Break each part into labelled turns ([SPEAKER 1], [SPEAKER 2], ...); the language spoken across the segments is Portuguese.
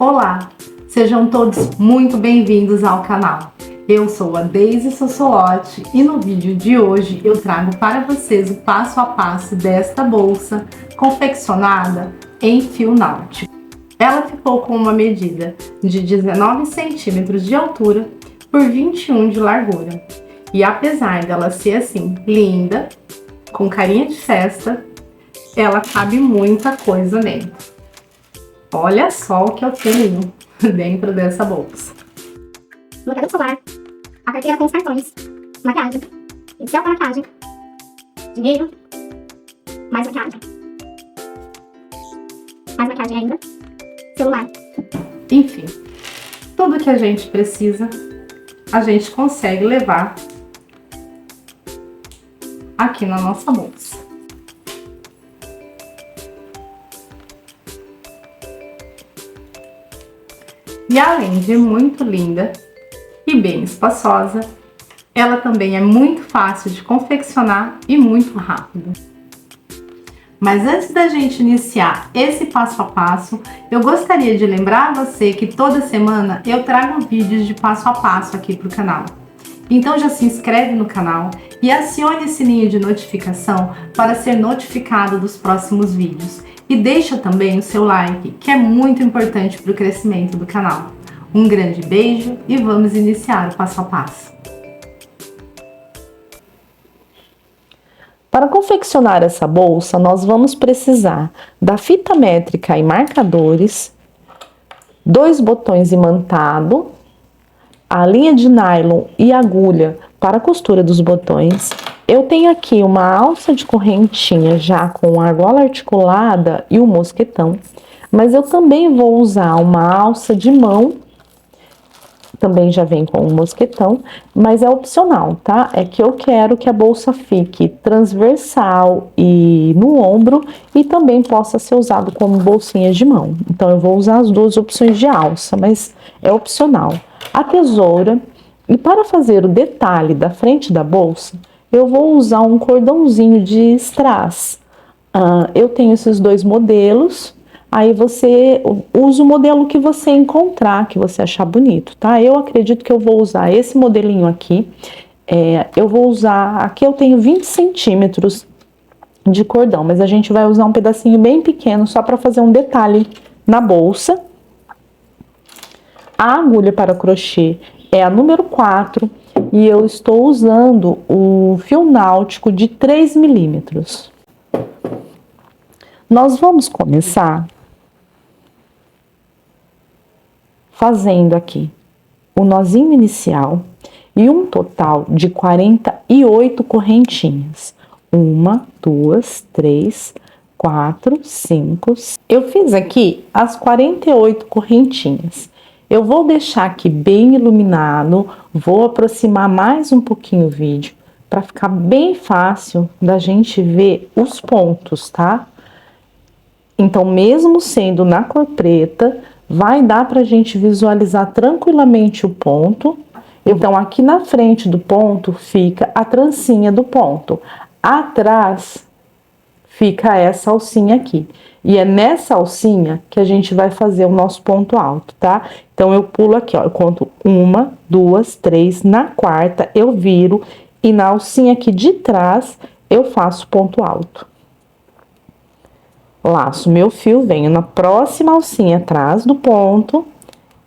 [SPEAKER 1] Olá, sejam todos muito bem-vindos ao canal. Eu sou a Deise Sossolotti e no vídeo de hoje eu trago para vocês o passo a passo desta bolsa confeccionada em fio náutico. Ela ficou com uma medida de 19 centímetros de altura por 21 de largura. E apesar dela ser assim, linda, com carinha de festa, ela cabe muita coisa dentro. Olha só o que eu tenho dentro dessa bolsa.
[SPEAKER 2] Bloqueador solar, a carteira com os cartões, maquiagem, pincel para maquiagem, dinheiro, mais maquiagem ainda, celular.
[SPEAKER 1] Enfim, tudo que a gente precisa, a gente consegue levar aqui na nossa bolsa. E além de muito linda e bem espaçosa, ela também é muito fácil de confeccionar e muito rápido. Mas antes da gente iniciar esse passo a passo, eu gostaria de lembrar a você que toda semana eu trago vídeos de passo a passo aqui para o canal. Então já se inscreve no canal e acione o sininho de notificação para ser notificado dos próximos vídeos. E deixa também o seu like, que é muito importante para o crescimento do canal. Um grande beijo e vamos iniciar o passo a passo.
[SPEAKER 3] Para confeccionar essa bolsa, nós vamos precisar da fita métrica e marcadores, 2 botões imantados, a linha de nylon e agulha para a costura dos botões. Eu tenho aqui uma alça de correntinha já com argola articulada e o mosquetão, mas eu também vou usar uma alça de mão, também já vem com o mosquetão, mas é opcional, tá? É que eu quero que a bolsa fique transversal e no ombro e também possa ser usado como bolsinha de mão. Então eu vou usar as duas opções de alça, mas é opcional. A tesoura, e para fazer o detalhe da frente da bolsa, eu vou usar um cordãozinho de strass. Eu tenho esses 2 modelos. Aí você usa o modelo que você encontrar, que você achar bonito, tá? Eu acredito que eu vou usar esse modelinho aqui. Eu vou usar, aqui eu tenho 20 centímetros de cordão, mas a gente vai usar um pedacinho bem pequeno só para fazer um detalhe na bolsa. A agulha para crochê é a número 4 e eu estou usando o fio náutico de 3 milímetros. Nós vamos começar fazendo aqui o nozinho inicial e um total de 48 correntinhas. 1, 2, 3, 4, 5. Eu fiz aqui as 48 correntinhas. Eu vou deixar aqui bem iluminado, vou aproximar mais um pouquinho o vídeo para ficar bem fácil da gente ver os pontos, tá? Então, mesmo sendo na cor preta, vai dar para a gente visualizar tranquilamente o ponto. Então, aqui na frente do ponto fica a trancinha do ponto. Atrás fica essa alcinha aqui. E é nessa alcinha que a gente vai fazer o nosso ponto alto, tá? Então, eu pulo aqui, ó, eu conto 1, 2, 3, na quarta eu viro e na alcinha aqui de trás eu faço ponto alto. Laço meu fio, venho na próxima alcinha atrás do ponto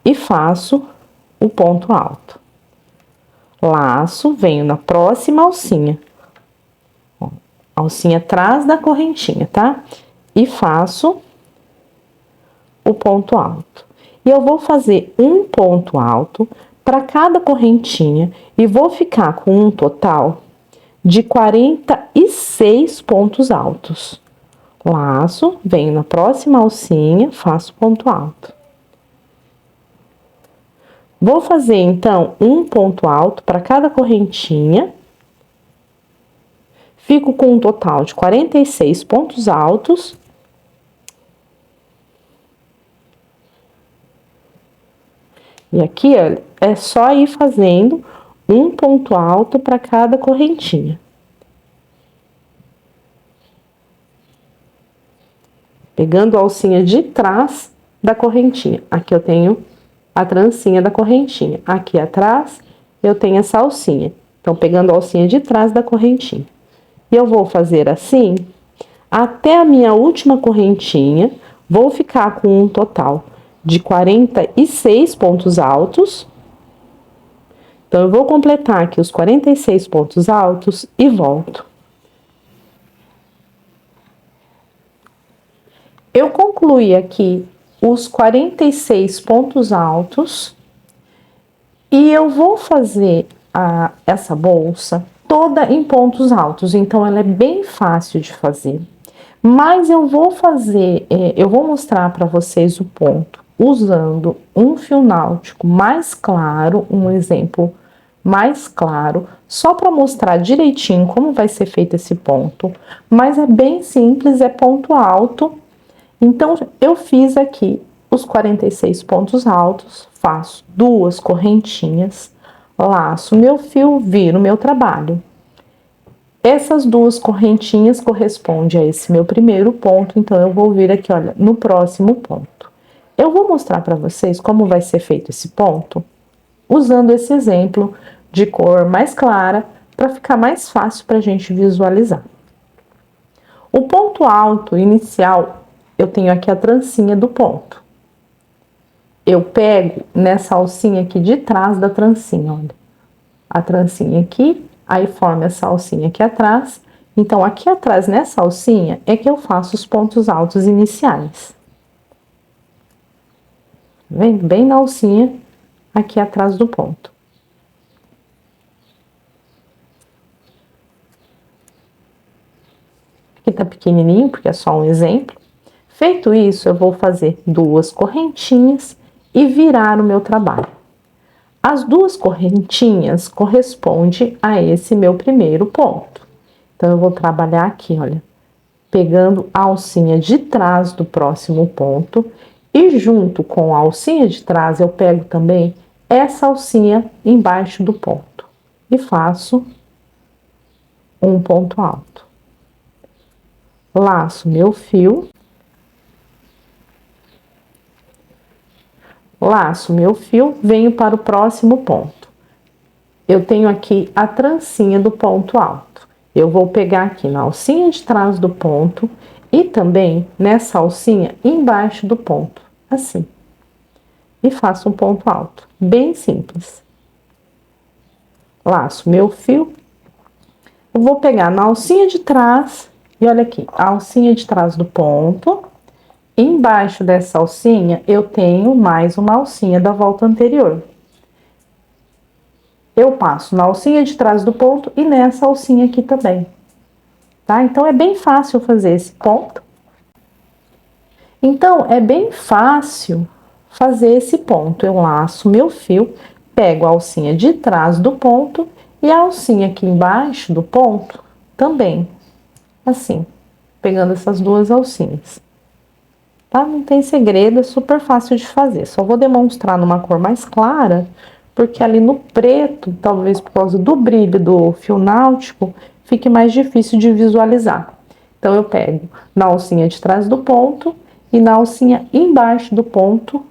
[SPEAKER 3] e faço o ponto alto. Laço, venho na próxima alcinha, ó, alcinha atrás da correntinha, tá? E faço o ponto alto. E eu vou fazer um ponto alto para cada correntinha e vou ficar com um total de 46 pontos altos. Laço, venho na próxima alcinha, faço ponto alto. Vou fazer, então, um ponto alto para cada correntinha. Fico com um total de 46 pontos altos. E aqui, olha, é só ir fazendo um ponto alto para cada correntinha. Pegando a alcinha de trás da correntinha. Aqui eu tenho a trancinha da correntinha. Aqui atrás eu tenho essa alcinha. Então, pegando a alcinha de trás da correntinha. E eu vou fazer assim até a minha última correntinha. Vou ficar com um total de 46 pontos altos. Então, eu vou completar aqui os 46 pontos altos e volto. Eu concluí aqui os 46 pontos altos e eu vou fazer essa bolsa toda em pontos altos, então ela é bem fácil de fazer. Mas eu vou mostrar para vocês o ponto usando um fio náutico mais claro, um exemplo mais claro, só para mostrar direitinho como vai ser feito esse ponto. Mas é bem simples, é ponto alto. Então, eu fiz aqui os 46 pontos altos, faço 2 correntinhas, laço meu fio, viro meu trabalho. Essas 2 correntinhas correspondem a esse meu primeiro ponto, então eu vou vir aqui, olha, no próximo ponto. Eu vou mostrar para vocês como vai ser feito esse ponto, usando esse exemplo de cor mais clara, para ficar mais fácil para a gente visualizar. O ponto alto inicial, eu tenho aqui a trancinha do ponto. Eu pego nessa alcinha aqui de trás da trancinha, olha. A trancinha aqui, aí forma essa alcinha aqui atrás. Então, aqui atrás, nessa alcinha, é que eu faço os pontos altos iniciais. Vem bem na alcinha, aqui atrás do ponto. Aqui tá pequenininho, porque é só um exemplo. Feito isso, eu vou fazer 2 correntinhas e virar o meu trabalho. As 2 correntinhas correspondem a esse meu primeiro ponto. Então, eu vou trabalhar aqui, olha, pegando a alcinha de trás do próximo ponto e junto com a alcinha de trás, eu pego também essa alcinha embaixo do ponto e faço um ponto alto. Laço meu fio. Laço meu fio, venho para o próximo ponto. Eu tenho aqui a trancinha do ponto alto. Eu vou pegar aqui na alcinha de trás do ponto e também nessa alcinha embaixo do ponto, assim. E faço um ponto alto, bem simples. Laço meu fio. Eu vou pegar na alcinha de trás e olha aqui, a alcinha de trás do ponto. Embaixo dessa alcinha, eu tenho mais uma alcinha da volta anterior. Eu passo na alcinha de trás do ponto e nessa alcinha aqui também. Tá? Então, é bem fácil fazer esse ponto. Então, é bem fácil fazer esse ponto. Eu laço meu fio, pego a alcinha de trás do ponto e a alcinha aqui embaixo do ponto também. Assim, pegando essas 2 alcinhas. Tá? Não tem segredo, é super fácil de fazer. Só vou demonstrar numa cor mais clara, porque ali no preto, talvez por causa do brilho do fio náutico, fique mais difícil de visualizar. Então, eu pego na alcinha de trás do ponto e na alcinha embaixo do ponto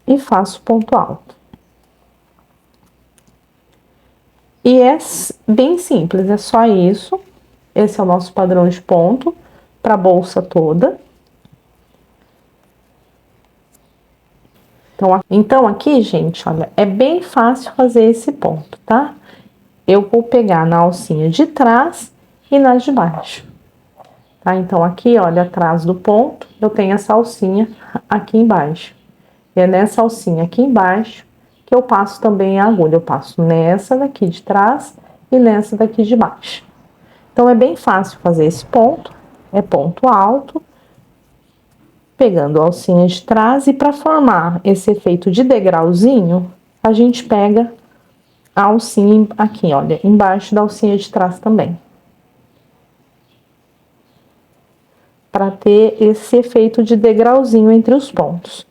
[SPEAKER 3] e faço ponto alto. E é bem simples, é só isso. Esse é o nosso padrão de ponto para a bolsa toda. Então, aqui, gente, olha, é bem fácil fazer esse ponto, tá? Eu vou pegar na alcinha de trás e na de baixo, tá? Então, aqui, olha, atrás do ponto, eu tenho essa alcinha aqui embaixo. E é nessa alcinha aqui embaixo que eu passo também a agulha. Eu passo nessa daqui de trás e nessa daqui de baixo. Então, é bem fácil fazer esse ponto, é ponto alto. Pegando a alcinha de trás e para formar esse efeito de degrauzinho, a gente pega a alcinha aqui, olha, embaixo da alcinha de trás também. Para ter esse efeito de degrauzinho entre os pontos.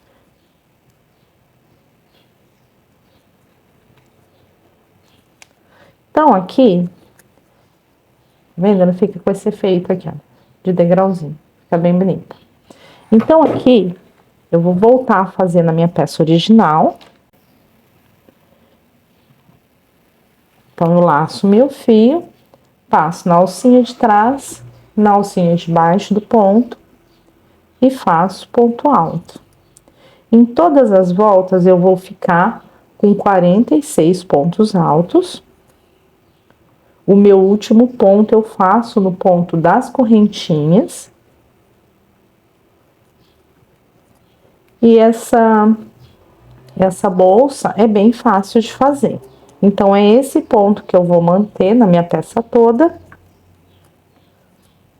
[SPEAKER 3] Então, aqui, vendo? Ela fica com esse efeito aqui, ó, de degrauzinho. Fica bem bonita. Então, aqui, Eu vou voltar a fazer na minha peça original. Então, eu laço meu fio, passo na alcinha de trás, na alcinha de baixo do ponto e faço ponto alto. Em todas as voltas, eu vou ficar com 46 pontos altos. O meu último ponto eu faço no ponto das correntinhas. E essa bolsa é bem fácil de fazer. Então, é esse ponto que eu vou manter na minha peça toda.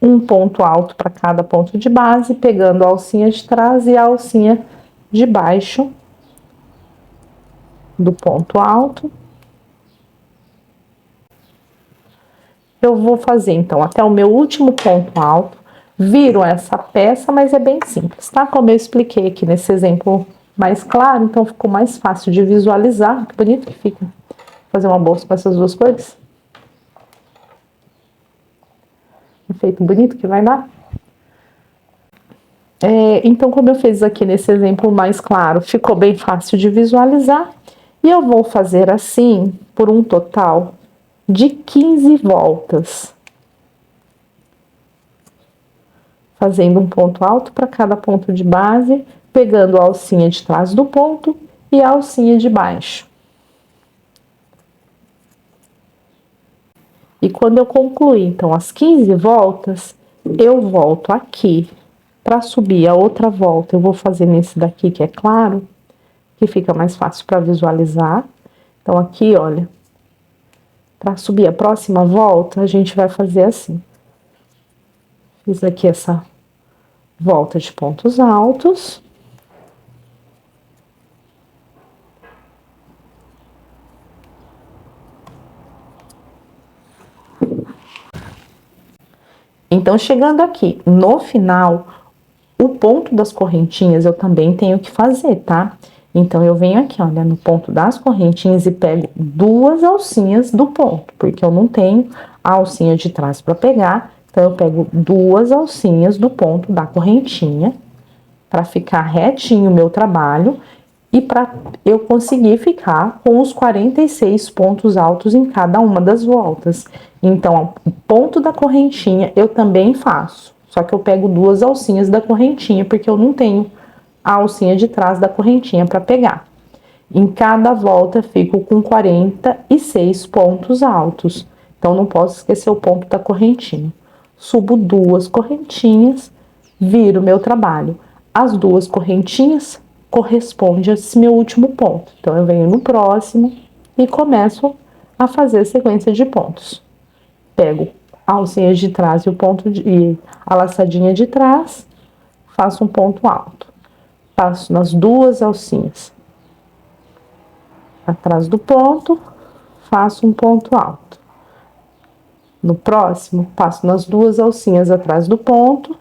[SPEAKER 3] Um ponto alto para cada ponto de base, pegando a alcinha de trás e a alcinha de baixo do ponto alto. Eu vou fazer, então, até o meu último ponto alto. Viro essa peça, mas é bem simples, tá? Como eu expliquei aqui nesse exemplo mais claro, então ficou mais fácil de visualizar. Que bonito que fica fazer uma bolsa com essas duas cores. Efeito bonito que vai dar. Então, como eu fiz aqui nesse exemplo mais claro, ficou bem fácil de visualizar. E eu vou fazer assim por um total de 15 voltas. Fazendo um ponto alto para cada ponto de base, pegando a alcinha de trás do ponto e a alcinha de baixo. E quando eu concluir, então, as 15 voltas, eu volto aqui. Para subir a outra volta, eu vou fazer nesse daqui que é claro, que fica mais fácil para visualizar. Então, aqui, olha, para subir a próxima volta, a gente vai fazer assim. Fiz aqui essa volta de pontos altos. Então, chegando aqui no final, o ponto das correntinhas eu também tenho que fazer, tá? Então, eu venho aqui, olha, no ponto das correntinhas e pego duas alcinhas do ponto, porque eu não tenho a alcinha de trás para pegar. Então, eu pego duas alcinhas do ponto da correntinha para ficar retinho o meu trabalho e para eu conseguir ficar com os 46 pontos altos em cada uma das voltas. Então, o ponto da correntinha eu também faço, só que eu pego duas alcinhas da correntinha, porque eu não tenho a alcinha de trás da correntinha para pegar. Em cada volta, eu fico com 46 pontos altos. Então, não posso esquecer o ponto da correntinha. Subo duas correntinhas, viro meu trabalho. As duas correntinhas correspondem a esse meu último ponto. Então, eu venho no próximo e começo a fazer a sequência de pontos. Pego a alcinha de trás e a laçadinha de trás, faço um ponto alto. Passo nas duas alcinhas atrás do ponto, faço um ponto alto. No próximo, passo nas duas alcinhas atrás do ponto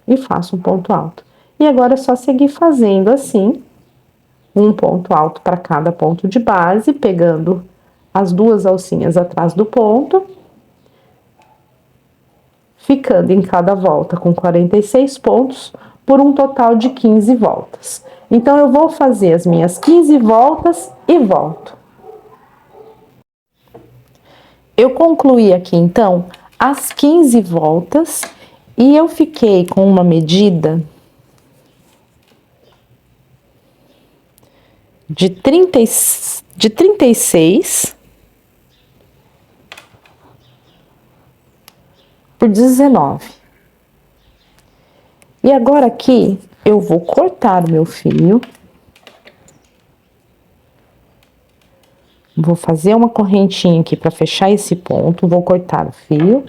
[SPEAKER 3] e faço um ponto alto. E agora é só seguir fazendo assim, um ponto alto para cada ponto de base, pegando as duas alcinhas atrás do ponto, ficando em cada volta com 46 pontos, por um total de 15 voltas. Então, eu vou fazer as minhas 15 voltas e volto. Eu concluí aqui, então, as 15 voltas e eu fiquei com uma medida de 36 por 19. E agora aqui, eu vou cortar o meu fio. Vou fazer uma correntinha aqui para fechar esse ponto, vou cortar o fio.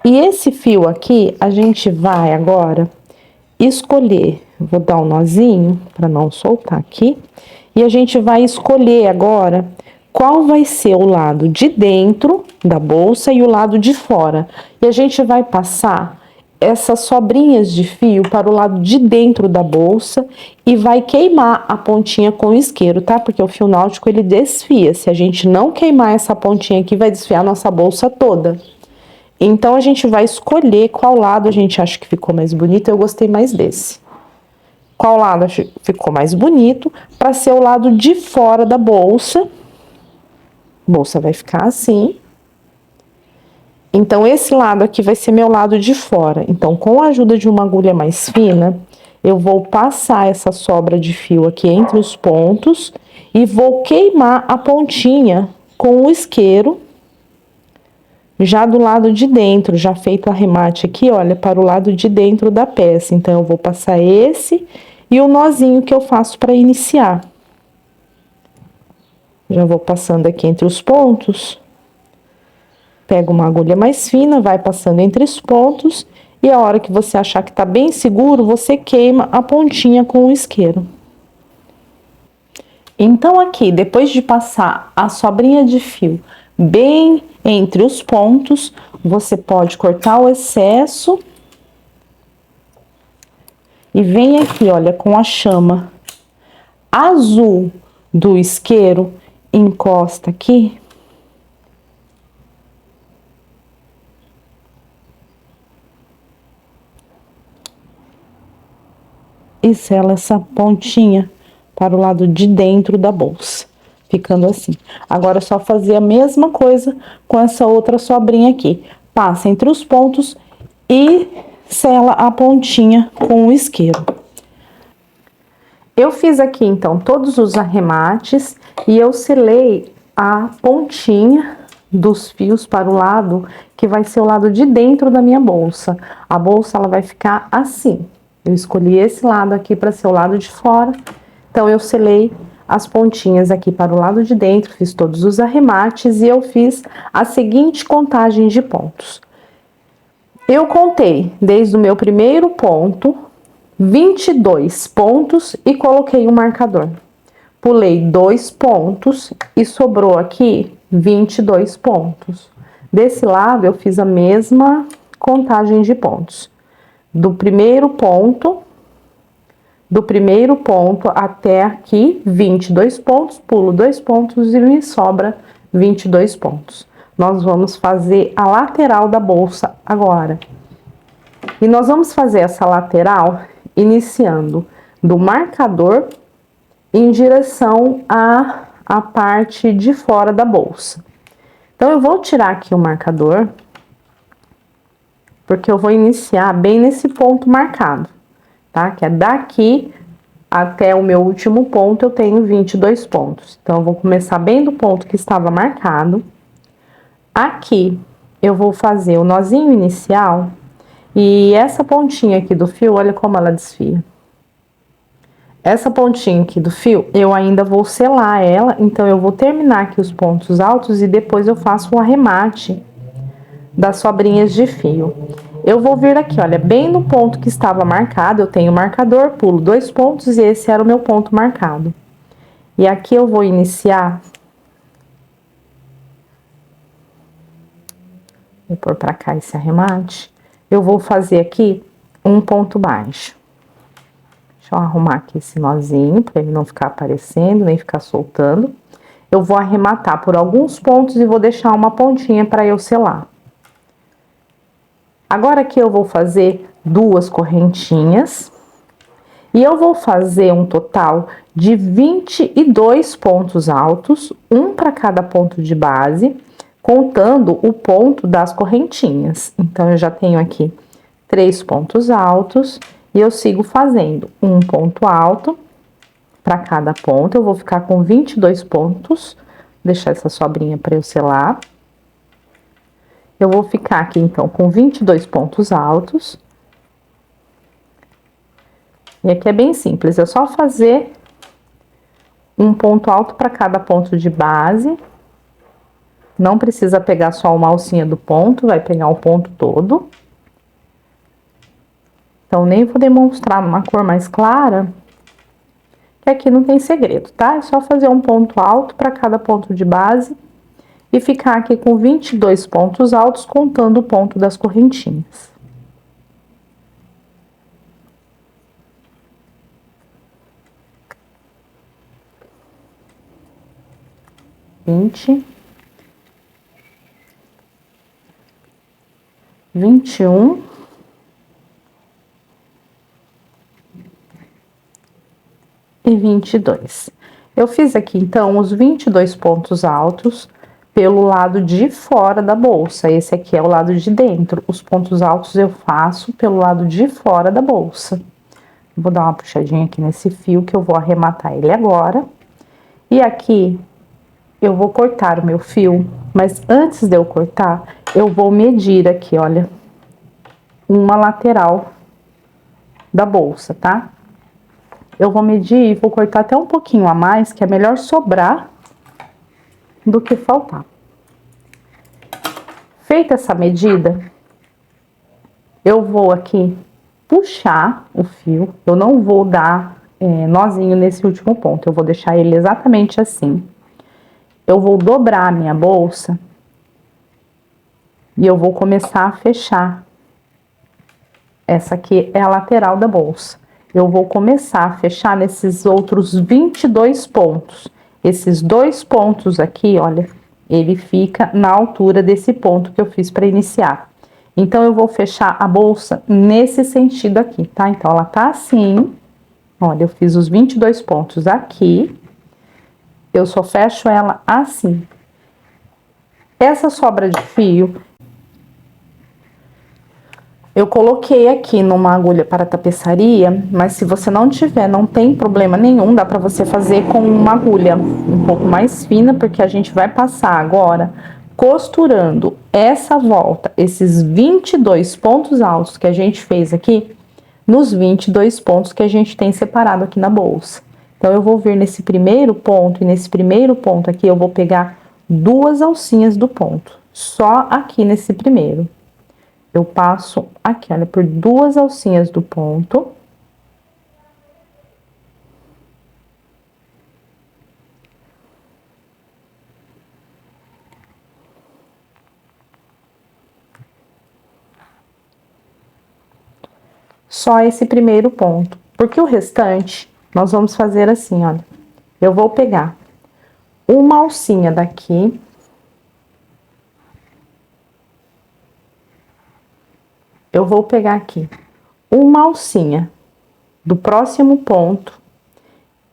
[SPEAKER 3] E esse fio aqui, a gente vai agora escolher, vou dar um nozinho para não soltar aqui, e a gente vai escolher agora qual vai ser o lado de dentro da bolsa e o lado de fora. E a gente vai passar essas sobrinhas de fio para o lado de dentro da bolsa e vai queimar a pontinha com o isqueiro, tá? Porque o fio náutico ele desfia. Se a gente não queimar essa pontinha aqui, vai desfiar a nossa bolsa toda. Então, a gente vai escolher qual lado a gente acha que ficou mais bonito. Eu gostei mais desse. Qual lado ficou mais bonito, para ser o lado de fora da bolsa. A bolsa vai ficar assim. Então, esse lado aqui vai ser meu lado de fora. Então, com a ajuda de uma agulha mais fina, eu vou passar essa sobra de fio aqui entre os pontos e vou queimar a pontinha com o isqueiro, já do lado de dentro, já feito o arremate aqui, olha, para o lado de dentro da peça. Então, eu vou passar esse e o nozinho que eu faço para iniciar. Já vou passando aqui entre os pontos. Pega uma agulha mais fina, vai passando entre os pontos e a hora que você achar que tá bem seguro, você queima a pontinha com o isqueiro. Então, aqui, depois de passar a sobrinha de fio bem entre os pontos, você pode cortar o excesso e vem aqui, olha, com a chama azul do isqueiro, encosta aqui. E sela essa pontinha para o lado de dentro da bolsa, ficando assim. Agora é só fazer a mesma coisa com essa outra sobrinha aqui. Passa entre os pontos e sela a pontinha com o isqueiro. Eu fiz aqui, então, todos os arremates e eu selei a pontinha dos fios para o lado que vai ser o lado de dentro da minha bolsa. A bolsa, ela vai ficar assim. Eu escolhi esse lado aqui para ser o lado de fora. Então, eu selei as pontinhas aqui para o lado de dentro, fiz todos os arremates e eu fiz a seguinte contagem de pontos. Eu contei desde o meu primeiro ponto, 22 pontos e coloquei um marcador. Pulei 2 pontos e sobrou aqui 22 pontos. Desse lado, eu fiz a mesma contagem de pontos. Do primeiro ponto até aqui, 22 pontos, pulo 2 pontos e me sobra 22 pontos. Nós vamos fazer a lateral da bolsa agora. E nós vamos fazer essa lateral iniciando do marcador em direção à parte de fora da bolsa. Então, eu vou tirar aqui o marcador, porque eu vou iniciar bem nesse ponto marcado, tá? Que é daqui até o meu último ponto, eu tenho 22 pontos. Então, eu vou começar bem do ponto que estava marcado. Aqui, eu vou fazer o nozinho inicial e essa pontinha aqui do fio, olha como ela desfia. Essa pontinha aqui do fio, eu ainda vou selar ela, então eu vou terminar aqui os pontos altos e depois eu faço um arremate das sobrinhas de fio. Eu vou vir aqui, olha, bem no ponto que estava marcado, eu tenho o marcador, pulo 2 pontos e esse era o meu ponto marcado. E aqui eu vou iniciar. Vou pôr pra cá esse arremate. Eu vou fazer aqui um ponto baixo. Deixa eu arrumar aqui esse nozinho, para ele não ficar aparecendo, nem ficar soltando. Eu vou arrematar por alguns pontos e vou deixar uma pontinha para eu selar. Agora aqui eu vou fazer 2 correntinhas. E eu vou fazer um total de 22 pontos altos, um para cada ponto de base, contando o ponto das correntinhas. Então, eu já tenho aqui 3 pontos altos e eu sigo fazendo um ponto alto para cada ponto. Eu vou ficar com 22 pontos, deixar essa sobrinha para eu selar. Eu vou ficar aqui, então, com 22 pontos altos. E aqui é bem simples, é só fazer um ponto alto para cada ponto de base. Não precisa pegar só uma alcinha do ponto, vai pegar o ponto todo. Então, nem vou demonstrar numa cor mais clara, que aqui não tem segredo, tá? É só fazer um ponto alto para cada ponto de base e ficar aqui com 22 pontos altos, contando o ponto das correntinhas. 21 e 22. Eu fiz aqui, então, os 22 pontos altos pelo lado de fora da bolsa. Esse aqui é o lado de dentro. Os pontos altos eu faço pelo lado de fora da bolsa. Vou dar uma puxadinha aqui nesse fio que eu vou arrematar ele agora. E aqui eu vou cortar o meu fio, mas antes de eu cortar, eu vou medir aqui, olha, uma lateral da bolsa, tá? Eu vou medir e vou cortar até um pouquinho a mais, que é melhor sobrar do que faltar. Feita essa medida, eu vou aqui puxar o fio, eu não vou dar nozinho nesse último ponto, eu vou deixar ele exatamente assim. Eu vou dobrar a minha bolsa e eu vou começar a fechar. Essa aqui é a lateral da bolsa. Eu vou começar a fechar nesses outros 22 pontos. Esses 2 pontos aqui, olha, ele fica na altura desse ponto que eu fiz para iniciar. Então, eu vou fechar a bolsa nesse sentido aqui, tá? Então, ela tá assim, olha, eu fiz os 22 pontos aqui, eu só fecho ela assim. Essa sobra de fio, eu coloquei aqui numa agulha para tapeçaria, mas se você não tiver, não tem problema nenhum, dá para você fazer com uma agulha um pouco mais fina, porque a gente vai passar agora costurando essa volta, esses 22 pontos altos que a gente fez aqui, nos 22 pontos que a gente tem separado aqui na bolsa. Então, eu vou vir nesse primeiro ponto, e nesse primeiro ponto aqui, eu vou pegar 2 alcinhas do ponto, só aqui nesse primeiro. Eu passo aqui, olha, por 2 alcinhas do ponto. Só esse primeiro ponto, porque o restante nós vamos fazer assim, olha. Eu vou pegar uma alcinha daqui. Eu vou pegar aqui uma alcinha do próximo ponto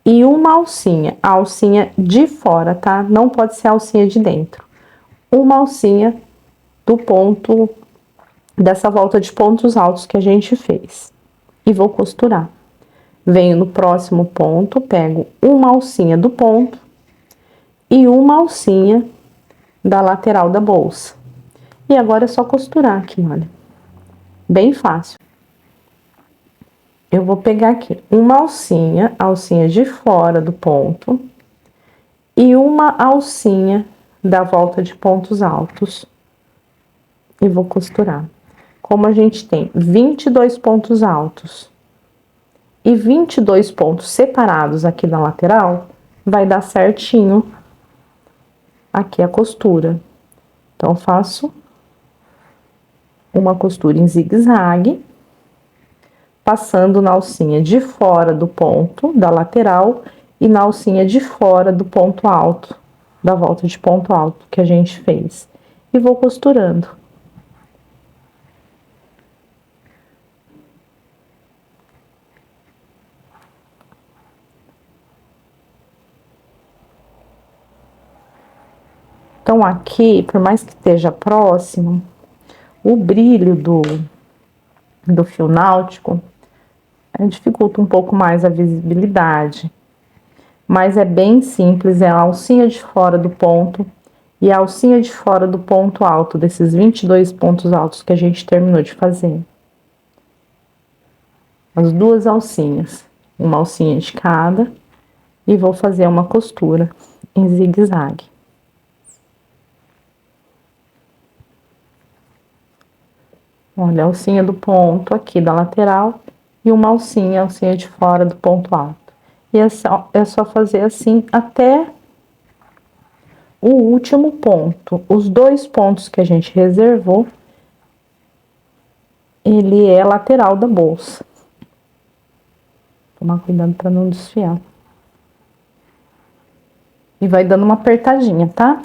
[SPEAKER 3] e uma alcinha, a alcinha de fora, tá? Não pode ser a alcinha de dentro. Uma alcinha do ponto, dessa volta de pontos altos que a gente fez. E vou costurar. Venho no próximo ponto, pego uma alcinha do ponto e uma alcinha da lateral da bolsa. E agora é só costurar aqui, olha. Bem fácil. Eu vou pegar aqui uma alcinha, alcinha de fora do ponto, e uma alcinha da volta de pontos altos. E vou costurar. Como a gente tem 22 pontos altos e 22 pontos separados aqui na lateral, vai dar certinho aqui a costura. Então, faço uma costura em zigue-zague, passando na alcinha de fora do ponto da lateral e na alcinha de fora do ponto alto, da volta de ponto alto que a gente fez. E vou costurando. Então, aqui, por mais que esteja próximo, o brilho do fio náutico dificulta um pouco mais a visibilidade. Mas é bem simples, é a alcinha de fora do ponto e a alcinha de fora do ponto alto, desses 22 pontos altos que a gente terminou de fazer. As 2 alcinhas, uma alcinha de cada, e vou fazer uma costura em zigue-zague. Olha, a alcinha do ponto aqui da lateral e uma alcinha de fora do ponto alto. E é só fazer assim até o último ponto. Os 2 pontos que a gente reservou, ele é lateral da bolsa. Tomar cuidado para não desfiar. E vai dando uma apertadinha, tá?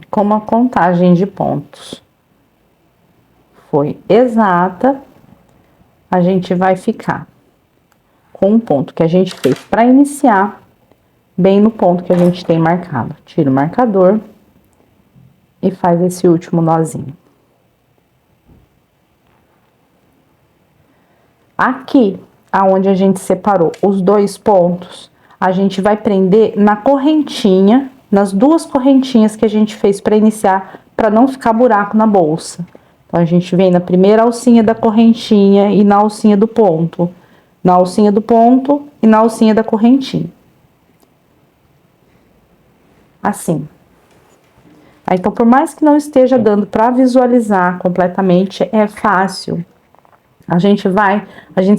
[SPEAKER 3] como a contagem de pontos foi exata, a gente vai ficar com um ponto que a gente fez para iniciar, bem no ponto que a gente tem marcado. Tira o marcador e faz esse último nozinho. Aqui, aonde a gente separou os 2 pontos, a gente vai prender na correntinha, nas 2 correntinhas que a gente fez para iniciar, para não ficar buraco na bolsa. Então, a gente vem na primeira alcinha da correntinha e na alcinha do ponto. Na alcinha do ponto e na alcinha da correntinha. Assim. Aí, então, por mais que não esteja dando para visualizar completamente, é fácil. A gente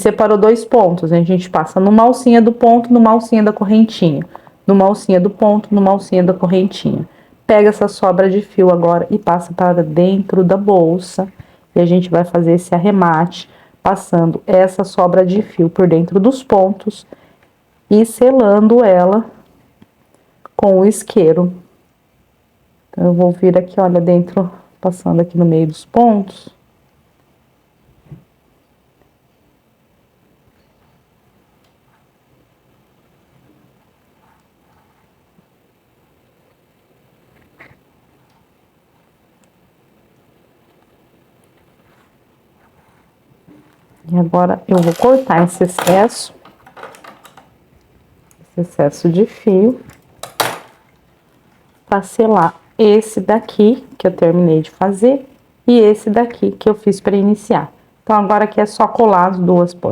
[SPEAKER 3] separou 2 pontos, a gente passa numa alcinha do ponto, numa alcinha da correntinha. Numa alcinha do ponto, numa alcinha da correntinha. Pega essa sobra de fio agora e passa para dentro da bolsa. E a gente vai fazer esse arremate, passando essa sobra de fio por dentro dos pontos e selando ela com o isqueiro. Então, eu vou vir aqui, olha, dentro, passando aqui no meio dos pontos. E agora eu vou cortar esse excesso de fio, para selar esse daqui que eu terminei de fazer e esse daqui que eu fiz para iniciar. Então, agora aqui é só colar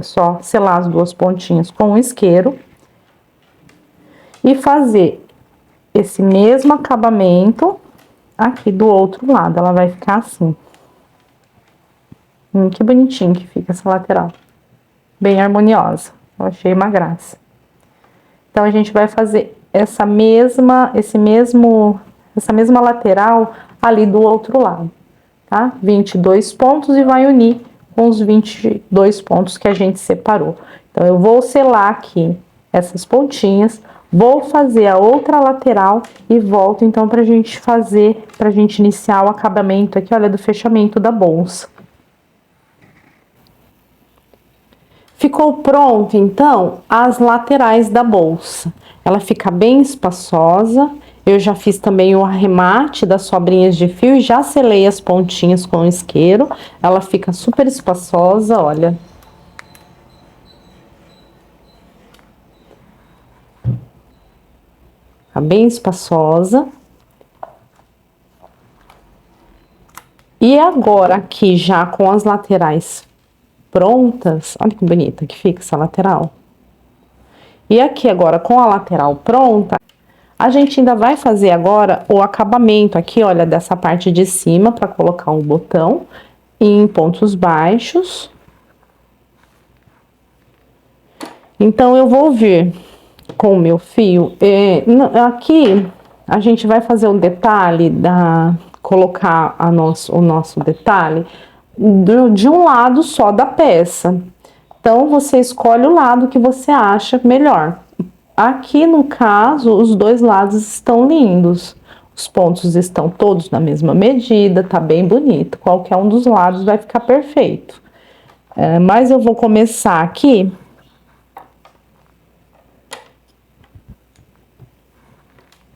[SPEAKER 3] só selar as 2 pontinhas com o isqueiro e fazer esse mesmo acabamento aqui do outro lado. Ela vai ficar assim. Que bonitinho que fica essa lateral. Bem harmoniosa. Eu achei uma graça. Então, a gente vai fazer essa mesma lateral ali do outro lado, tá? 22 pontos e vai unir com os 22 pontos que a gente separou. Então, eu vou selar aqui essas pontinhas, vou fazer a outra lateral e volto, então, pra gente iniciar o acabamento aqui, olha, do fechamento da bolsa. Ficou pronto, então, as laterais da bolsa. Ela fica bem espaçosa. Eu já fiz também o arremate das sobrinhas de fio e já selei as pontinhas com o isqueiro. Ela fica super espaçosa, olha. Fica bem espaçosa. E agora, aqui já com as laterais prontas, olha que bonita que fica essa lateral. E aqui agora com a lateral pronta, a gente ainda vai fazer agora o acabamento aqui, olha, dessa parte de cima para colocar um botão em pontos baixos. Então, eu vou vir com o meu fio, aqui a gente vai fazer um detalhe, colocar o nosso detalhe de um lado só da peça. Então, você escolhe o lado que você acha melhor. Aqui, no caso, os 2 lados estão lindos. Os pontos estão todos na mesma medida, tá bem bonito. Qualquer um dos lados vai ficar perfeito. Mas eu vou começar aqui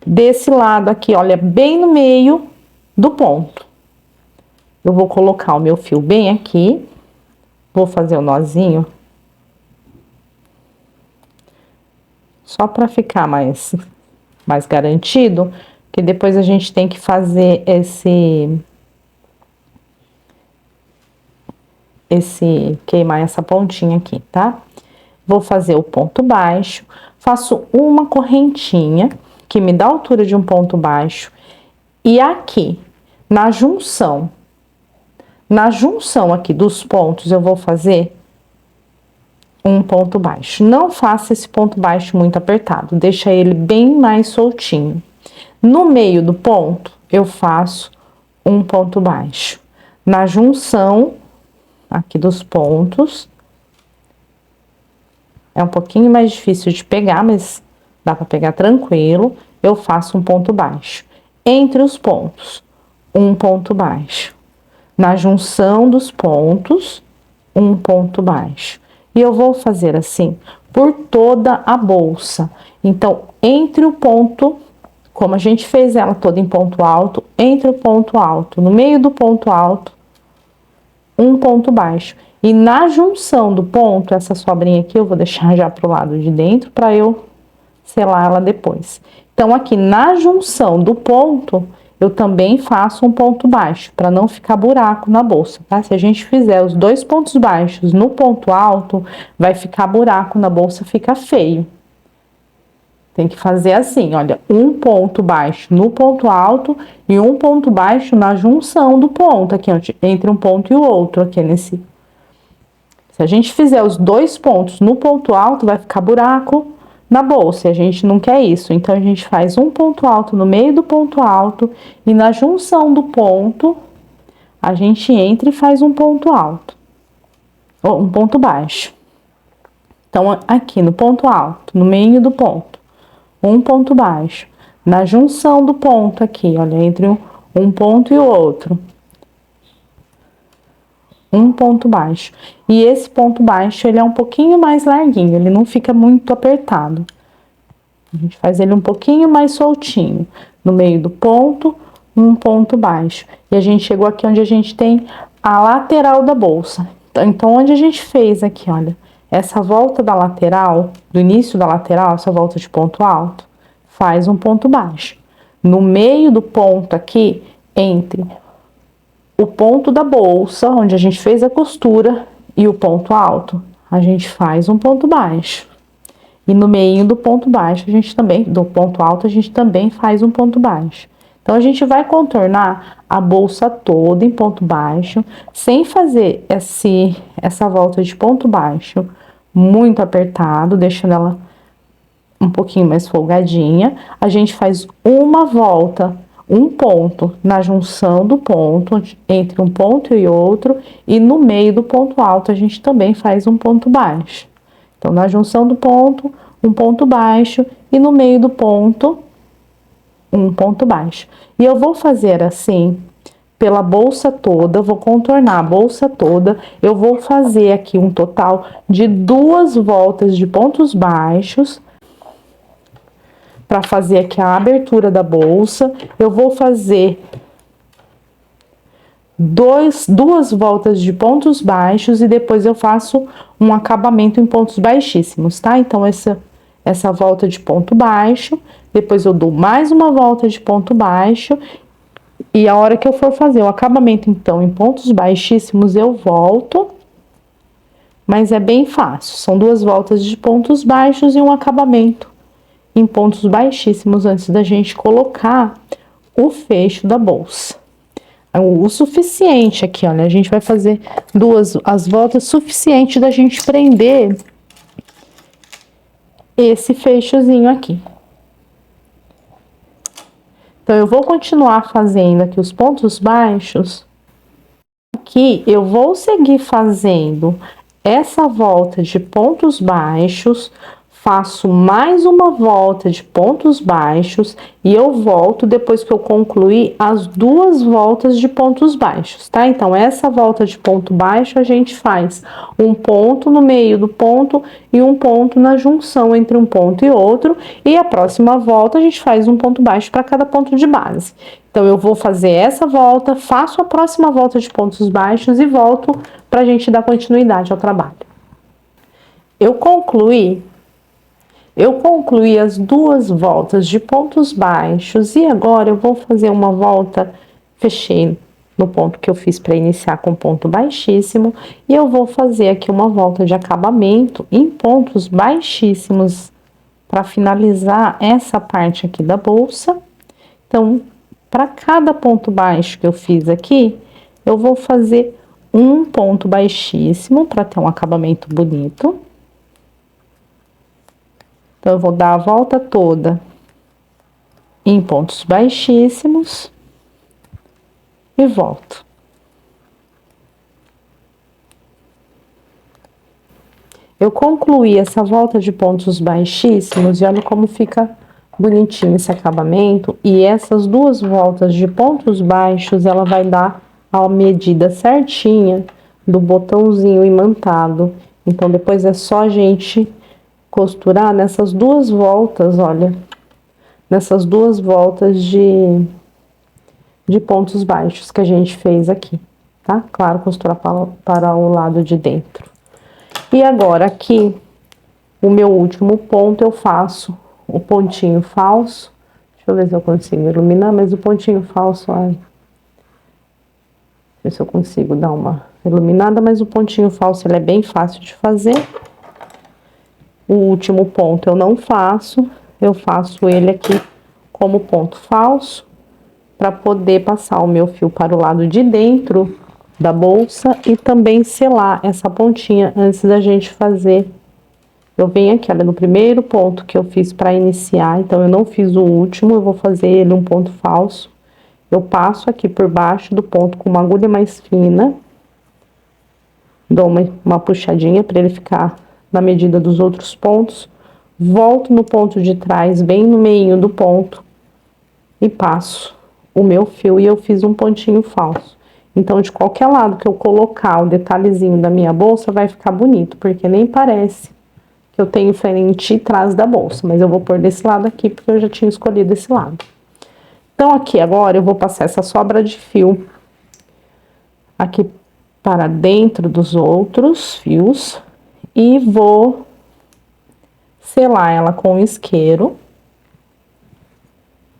[SPEAKER 3] desse lado aqui, olha, bem no meio do ponto. Eu vou colocar o meu fio bem aqui, vou fazer o nozinho, só para ficar mais garantido, que depois a gente tem que fazer queimar essa pontinha aqui, tá? Vou fazer o ponto baixo, faço uma correntinha, que me dá a altura de um ponto baixo, e aqui, na junção aqui dos pontos, eu vou fazer um ponto baixo. Não faça esse ponto baixo muito apertado, deixa ele bem mais soltinho. No meio do ponto, eu faço um ponto baixo. Na junção aqui dos pontos, é um pouquinho mais difícil de pegar, mas dá para pegar tranquilo, eu faço um ponto baixo. entre os pontos, um ponto baixo. Na junção dos pontos, um ponto baixo. E eu vou fazer assim por toda a bolsa. Então, entre o ponto, como a gente fez ela toda em ponto alto, entre o ponto alto, no meio do ponto alto, um ponto baixo. E na junção do ponto, essa sobrinha aqui eu vou deixar já pro lado de dentro para eu selar ela depois. Então, aqui na junção do ponto, eu também faço um ponto baixo, para não ficar buraco na bolsa, tá? Se a gente fizer os dois pontos baixos no ponto alto, vai ficar buraco na bolsa, fica feio. Tem que fazer assim, olha, um ponto baixo no ponto alto e um ponto baixo na junção do ponto, aqui, ó, entre um ponto e o outro, aqui nesse. Se a gente fizer os dois pontos no ponto alto, vai ficar buraco na bolsa, e a gente não quer isso. Então, a gente faz um ponto alto no meio do ponto alto e na junção do ponto, a gente entra e faz um ponto alto, ou um ponto baixo. Então, aqui no ponto alto, no meio do ponto, um ponto baixo. Na junção do ponto aqui, olha, entre um ponto e o outro, um ponto baixo. E esse ponto baixo, ele é um pouquinho mais larguinho, ele não fica muito apertado. A gente faz ele um pouquinho mais soltinho. No meio do ponto, um ponto baixo. E a gente chegou aqui onde a gente tem a lateral da bolsa. Então, onde a gente fez aqui, olha, essa volta da lateral, do início da lateral, essa volta de ponto alto, faz um ponto baixo. No meio do ponto aqui, entre o ponto da bolsa, onde a gente fez a costura, e o ponto alto, a gente faz um ponto baixo. E no meio do ponto baixo, a gente também, do ponto alto, a gente também faz um ponto baixo. Então, a gente vai contornar a bolsa toda em ponto baixo, sem fazer essa volta de ponto baixo muito apertado, deixando ela um pouquinho mais folgadinha. A gente faz uma volta, um ponto na junção do ponto, entre um ponto e outro, e no meio do ponto alto a gente também faz um ponto baixo. Então, na junção do ponto, um ponto baixo, e no meio do ponto, um ponto baixo. E eu vou fazer assim pela bolsa toda, vou contornar a bolsa toda, eu vou fazer aqui um total de 2 voltas de pontos baixos, para fazer aqui a abertura da bolsa. Eu vou fazer 2 voltas de pontos baixos e depois eu faço um acabamento em pontos baixíssimos, tá? Então, essa volta de ponto baixo, depois eu dou mais uma volta de ponto baixo, e a hora que eu for fazer o acabamento, então, em pontos baixíssimos, eu volto, mas é bem fácil, são 2 voltas de pontos baixos e um acabamento em pontos baixíssimos antes da gente colocar o fecho da bolsa. O suficiente aqui, olha, a gente vai fazer as voltas suficiente da gente prender esse fechozinho aqui. Então, eu vou continuar fazendo aqui os pontos baixos. Aqui, eu vou seguir fazendo essa volta de pontos baixos, faço mais uma volta de pontos baixos e eu volto depois que eu concluir as 2 voltas de pontos baixos, tá? Então, essa volta de ponto baixo a gente faz um ponto no meio do ponto e um ponto na junção entre um ponto e outro, e a próxima volta a gente faz um ponto baixo para cada ponto de base. Então, eu vou fazer essa volta, faço a próxima volta de pontos baixos e volto para a gente dar continuidade ao trabalho. Eu concluí as 2 voltas de pontos baixos e agora eu vou fazer uma volta, fechei no ponto que eu fiz para iniciar com ponto baixíssimo, e eu vou fazer aqui uma volta de acabamento em pontos baixíssimos para finalizar essa parte aqui da bolsa. Então, para cada ponto baixo que eu fiz aqui, eu vou fazer um ponto baixíssimo para ter um acabamento bonito. Então, eu vou dar a volta toda em pontos baixíssimos e volto. Eu concluí essa volta de pontos baixíssimos e olha como fica bonitinho esse acabamento, e essas duas voltas de pontos baixos, ela vai dar a medida certinha do botãozinho imantado. Então, depois é só a gente costurar nessas duas voltas, olha, nessas duas voltas de pontos baixos que a gente fez aqui, tá? Claro, costurar para o lado de dentro. E agora aqui, o meu último ponto, eu faço o pontinho falso. Deixa eu ver se eu consigo iluminar, mas o pontinho falso, olha. Deixa eu ver se eu consigo dar uma iluminada, mas o pontinho falso, ele é bem fácil de fazer. O último ponto eu não faço, eu faço ele aqui como ponto falso, para poder passar o meu fio para o lado de dentro da bolsa e também selar essa pontinha antes da gente fazer. Eu venho aqui, olha, no primeiro ponto que eu fiz para iniciar, então eu não fiz o último, eu vou fazer ele um ponto falso. Eu passo aqui por baixo do ponto com uma agulha mais fina, dou uma puxadinha para ele ficar na medida dos outros pontos, volto no ponto de trás, bem no meio do ponto, e passo o meu fio, e eu fiz um pontinho falso. Então, de qualquer lado que eu colocar o detalhezinho da minha bolsa, vai ficar bonito, porque nem parece que eu tenho frente e trás da bolsa, mas eu vou pôr desse lado aqui, porque eu já tinha escolhido esse lado. Então, aqui agora eu vou passar essa sobra de fio aqui para dentro dos outros fios e vou selar ela com isqueiro,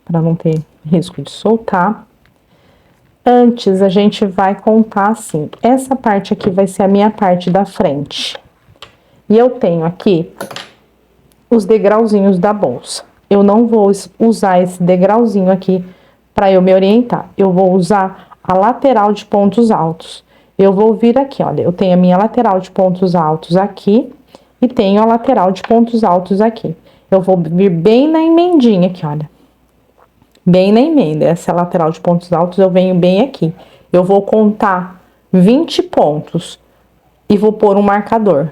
[SPEAKER 3] para não ter risco de soltar. Antes, a gente vai contar assim, essa parte aqui vai ser a minha parte da frente. E eu tenho aqui os degrauzinhos da bolsa. Eu não vou usar esse degrauzinho aqui para eu me orientar. Eu vou usar a lateral de pontos altos. Eu vou vir aqui, olha, eu tenho a minha lateral de pontos altos aqui e tenho a lateral de pontos altos aqui. Eu vou vir bem na emendinha aqui, olha. Bem na emenda, essa lateral de pontos altos eu venho bem aqui. Eu vou contar 20 pontos e vou pôr um marcador.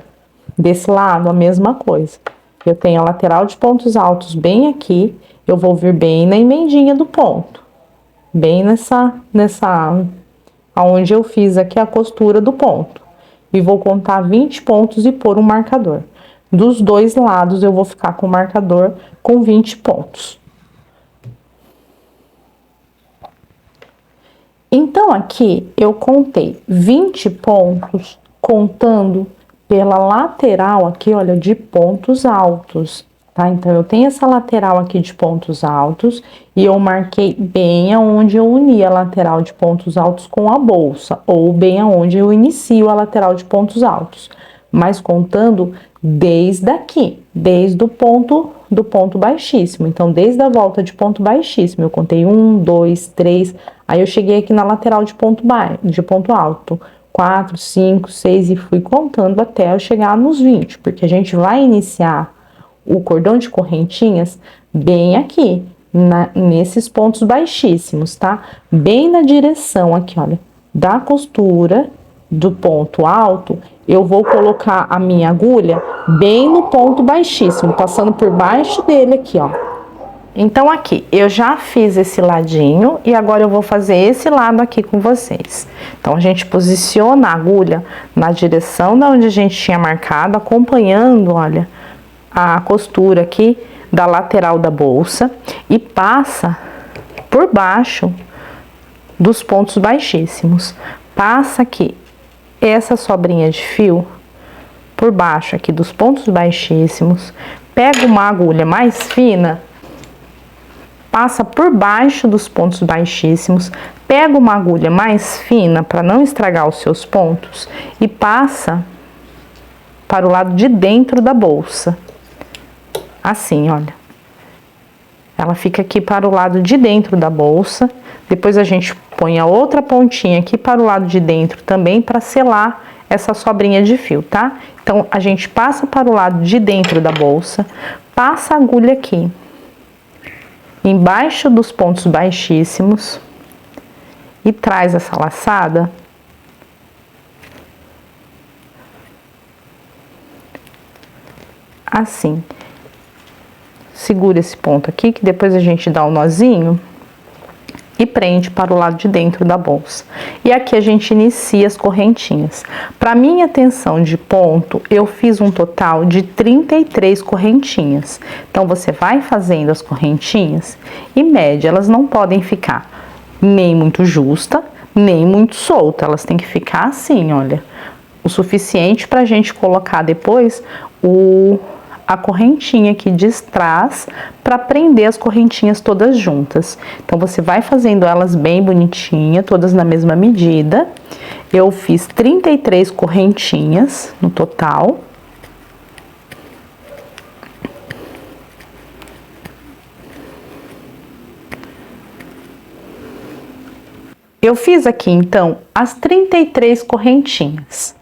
[SPEAKER 3] Desse lado, a mesma coisa. Eu tenho a lateral de pontos altos bem aqui, eu vou vir bem na emendinha do ponto. Bem aonde eu fiz aqui a costura do ponto. E vou contar 20 pontos e pôr um marcador. Dos dois lados eu vou ficar com o marcador com 20 pontos. Então, aqui eu contei 20 pontos, contando pela lateral aqui, olha, de pontos altos, tá? Então, eu tenho essa lateral aqui de pontos altos e eu marquei bem aonde eu uni a lateral de pontos altos com a bolsa, ou bem aonde eu inicio a lateral de pontos altos, mas contando desde aqui, desde o ponto do ponto baixíssimo. Então, desde a volta de ponto baixíssimo, eu contei 1, 2, 3, aí eu cheguei aqui na lateral de ponto alto, 4, 5, 6 e fui contando até eu chegar nos 20, porque a gente vai iniciar o cordão de correntinhas bem aqui, nesses pontos baixíssimos, tá? Bem na direção aqui, olha, da costura do ponto alto, eu vou colocar a minha agulha bem no ponto baixíssimo, passando por baixo dele aqui, ó. Então, aqui, eu já fiz esse ladinho e agora eu vou fazer esse lado aqui com vocês. Então, a gente posiciona a agulha na direção da onde a gente tinha marcado, acompanhando, olha, a costura aqui da lateral da bolsa e passa por baixo dos pontos baixíssimos. Passa aqui essa sobrinha de fio por baixo aqui dos pontos baixíssimos, pega uma agulha mais fina, passa por baixo dos pontos baixíssimos, pega uma agulha mais fina para não estragar os seus pontos e passa para o lado de dentro da bolsa. Assim, olha. Ela fica aqui para o lado de dentro da bolsa. Depois a gente põe a outra pontinha aqui para o lado de dentro também para selar essa sobrinha de fio, tá? Então, a gente passa para o lado de dentro da bolsa, passa a agulha aqui, embaixo dos pontos baixíssimos e traz essa laçada assim. segura esse ponto aqui, que depois a gente dá o nozinho e prende para o lado de dentro da bolsa. E aqui a gente inicia as correntinhas. Para minha tensão de ponto, eu fiz um total de 33 correntinhas. Então, você vai fazendo as correntinhas e mede. Elas não podem ficar nem muito justa, nem muito solta. Elas têm que ficar assim, olha, o suficiente para a gente colocar depois a correntinha aqui de trás para prender as correntinhas todas juntas. Então, você vai fazendo elas bem bonitinha, todas na mesma medida. Eu fiz 33 correntinhas no total. Eu fiz aqui, então, as 33 correntinhas.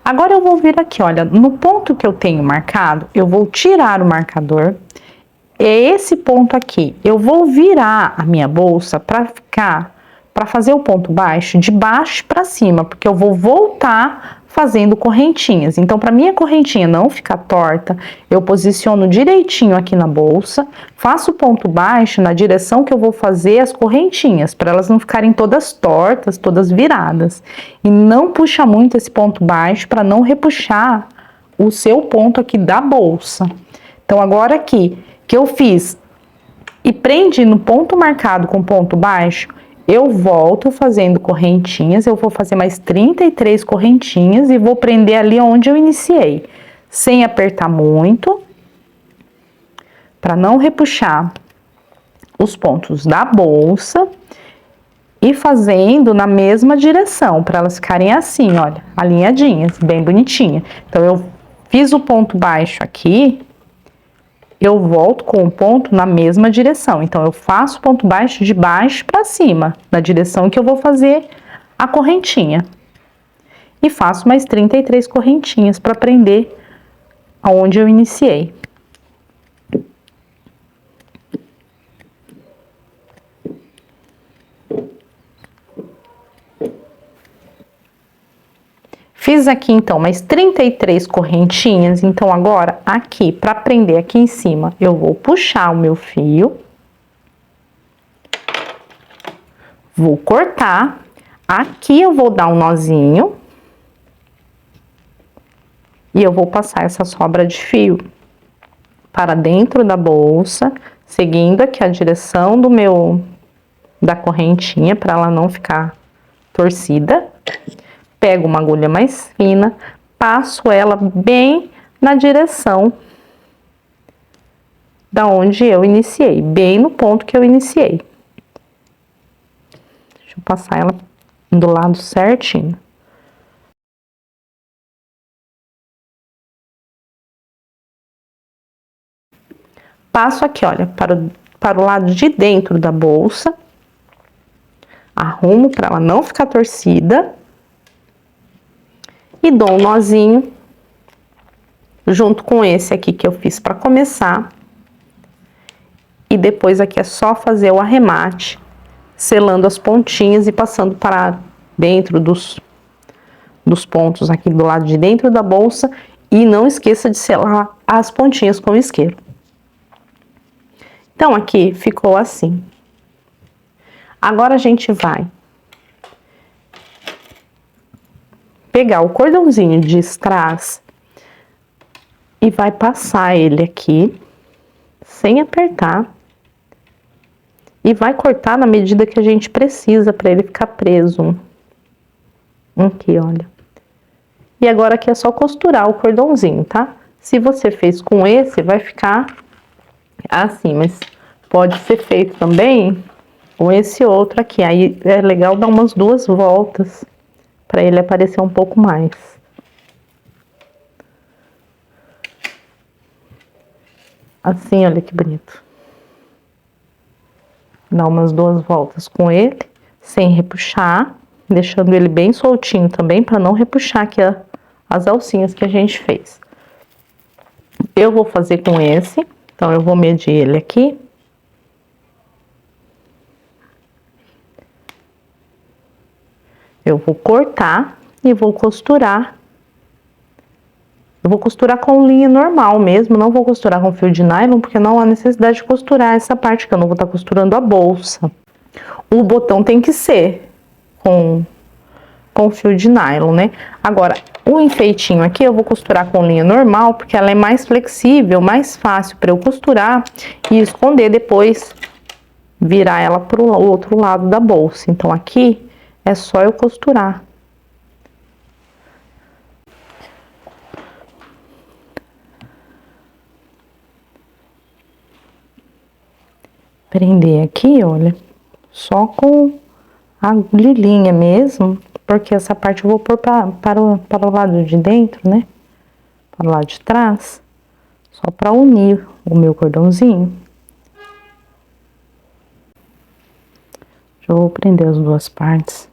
[SPEAKER 3] Agora eu vou vir aqui, olha, no ponto que eu tenho marcado, eu vou tirar o marcador. É esse ponto aqui. Eu vou virar a minha bolsa para fazer o ponto baixo de baixo para cima, porque eu vou voltar fazendo correntinhas. Então, para minha correntinha não ficar torta, eu posiciono direitinho aqui na bolsa, faço o ponto baixo na direção que eu vou fazer as correntinhas, para elas não ficarem todas tortas, todas viradas. E não puxa muito esse ponto baixo para não repuxar o seu ponto aqui da bolsa. Então, agora aqui que eu fiz e prende no ponto marcado com ponto baixo, eu volto fazendo correntinhas, eu vou fazer mais 33 correntinhas e vou prender ali onde eu iniciei, sem apertar muito, para não repuxar os pontos da bolsa e fazendo na mesma direção, para elas ficarem assim, olha, alinhadinhas, bem bonitinha. Então, eu fiz o ponto baixo aqui, eu volto com o ponto na mesma direção. Então, eu faço o ponto baixo de baixo para cima, na direção que eu vou fazer a correntinha. E faço mais 33 correntinhas para prender aonde eu iniciei. Fiz aqui, então, mais 33 correntinhas. Então, agora, aqui, para prender aqui em cima, eu vou puxar o meu fio. Vou cortar. Aqui eu vou dar um nozinho. E eu vou passar essa sobra de fio para dentro da bolsa, seguindo aqui a direção da correntinha, para ela não ficar torcida. Pego uma agulha mais fina, passo ela bem na direção da onde eu iniciei, bem no ponto que eu iniciei. Deixa eu passar ela do lado certinho. Passo aqui, olha, para o lado de dentro da bolsa. Arrumo para ela não ficar torcida. E dou um nozinho junto com esse aqui que eu fiz para começar. E depois aqui é só fazer o arremate, selando as pontinhas e passando para dentro dos pontos aqui do lado de dentro da bolsa. E não esqueça de selar as pontinhas com o isqueiro. Então, aqui ficou assim. Agora a gente vai pegar o cordãozinho de strass e vai passar ele aqui, sem apertar, e vai cortar na medida que a gente precisa para ele ficar preso. Aqui, olha. E agora aqui é só costurar o cordãozinho, tá? Se você fez com esse, vai ficar assim, mas pode ser feito também com esse outro aqui. Aí é legal dar umas 2 voltas para ele aparecer um pouco mais. Assim, olha que bonito. Dá umas 2 voltas com ele, sem repuxar, deixando ele bem soltinho também, para não repuxar aqui as alcinhas que a gente fez. Eu vou fazer com esse, então eu vou medir ele aqui. Eu vou cortar e vou costurar Eu vou costurar com linha normal mesmo, não vou costurar com fio de nylon, porque não há necessidade de costurar essa parte, que eu não vou estar costurando a bolsa. O botão tem que ser com fio de nylon, né? Agora, o enfeitinho aqui eu vou costurar com linha normal, porque ela é mais flexível, mais fácil para eu costurar e esconder depois, virar ela pro outro lado da bolsa. Então, aqui é só eu costurar. Prender aqui, olha, só com a agulhinha mesmo, porque essa parte eu vou pôr para o lado de dentro, né? Para o lado de trás, só para unir o meu cordãozinho. Já vou prender as duas partes.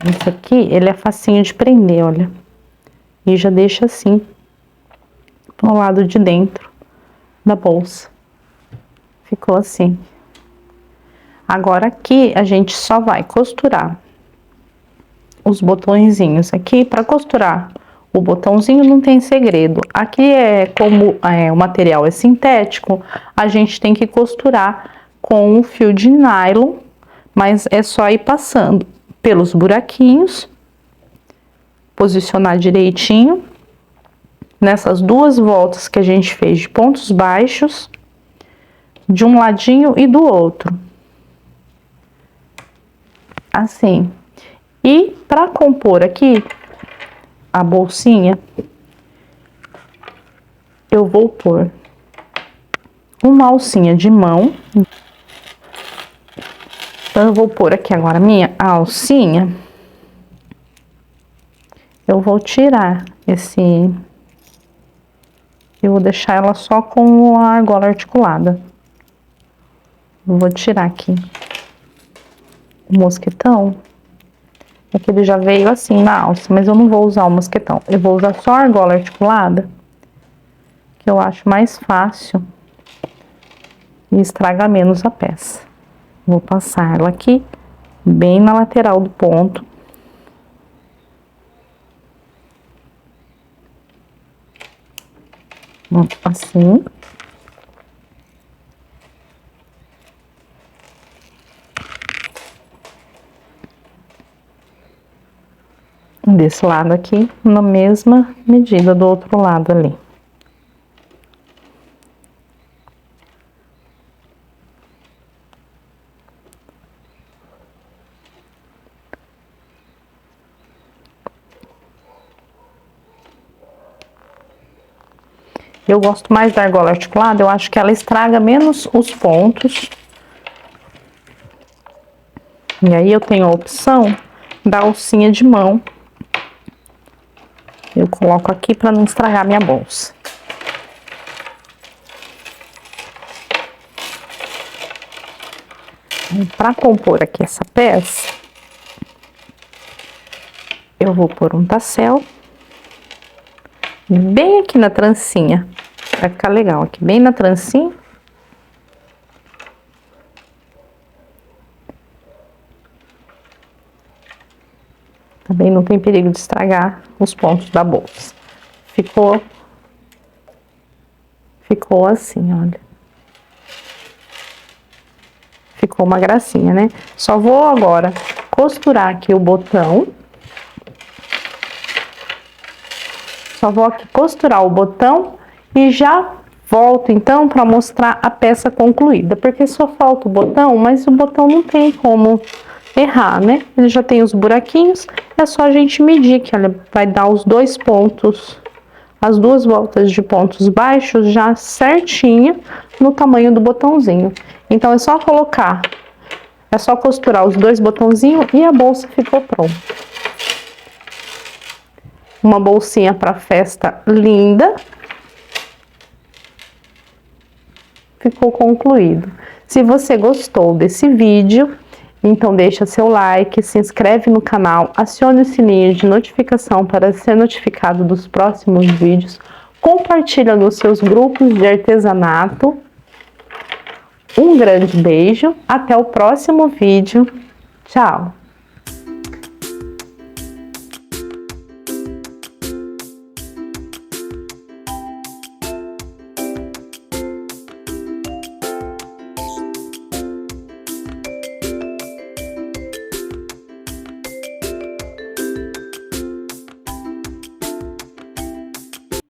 [SPEAKER 3] Esse aqui, ele é facinho de prender, olha. E já deixa assim, pro lado de dentro da bolsa. Ficou assim. Agora aqui, a gente só vai costurar os botõezinhos aqui. Para costurar o botãozinho não tem segredo. Aqui como o material é sintético, a gente tem que costurar com o fio de nylon, mas é só ir passando pelos buraquinhos, posicionar direitinho nessas duas voltas que a gente fez de pontos baixos, de um ladinho e do outro, assim. E para compor aqui a bolsinha, eu vou pôr uma alcinha de mão. Então, eu vou pôr aqui agora a minha alcinha. Eu vou tirar eu vou deixar ela só com a argola articulada. Vou tirar aqui o mosquetão. É que ele já veio assim na alça, mas eu não vou usar o mosquetão. Eu vou usar só a argola articulada, que eu acho mais fácil e estraga menos a peça. Vou passar ela aqui, bem na lateral do ponto. Assim. Desse lado aqui, na mesma medida do outro lado ali. Eu gosto mais da argola articulada, eu acho que ela estraga menos os pontos. E aí eu tenho a opção da alcinha de mão. Eu coloco aqui para não estragar minha bolsa. Para compor aqui essa peça, eu vou pôr um tassel bem aqui na trancinha. Vai ficar legal aqui, bem na trancinha. Também não tem perigo de estragar os pontos da bolsa. Ficou assim, olha. Ficou uma gracinha, né? Só vou agora costurar aqui o botão. Só vou aqui costurar o botão e já volto então para mostrar a peça concluída, porque só falta o botão, mas o botão não tem como errar, né? Ele já tem os buraquinhos, é só a gente medir que ela vai dar os dois pontos, as duas voltas de pontos baixos já certinha no tamanho do botãozinho. Então é só colocar, é só costurar os dois botãozinhos e a bolsa ficou pronta. Uma bolsinha para festa linda. Ficou concluído. Se você gostou desse vídeo, Então deixa seu like, se inscreve no canal, acione o sininho de notificação para ser notificado dos próximos vídeos, compartilha nos seus grupos de artesanato. Um grande beijo, até o próximo vídeo, tchau!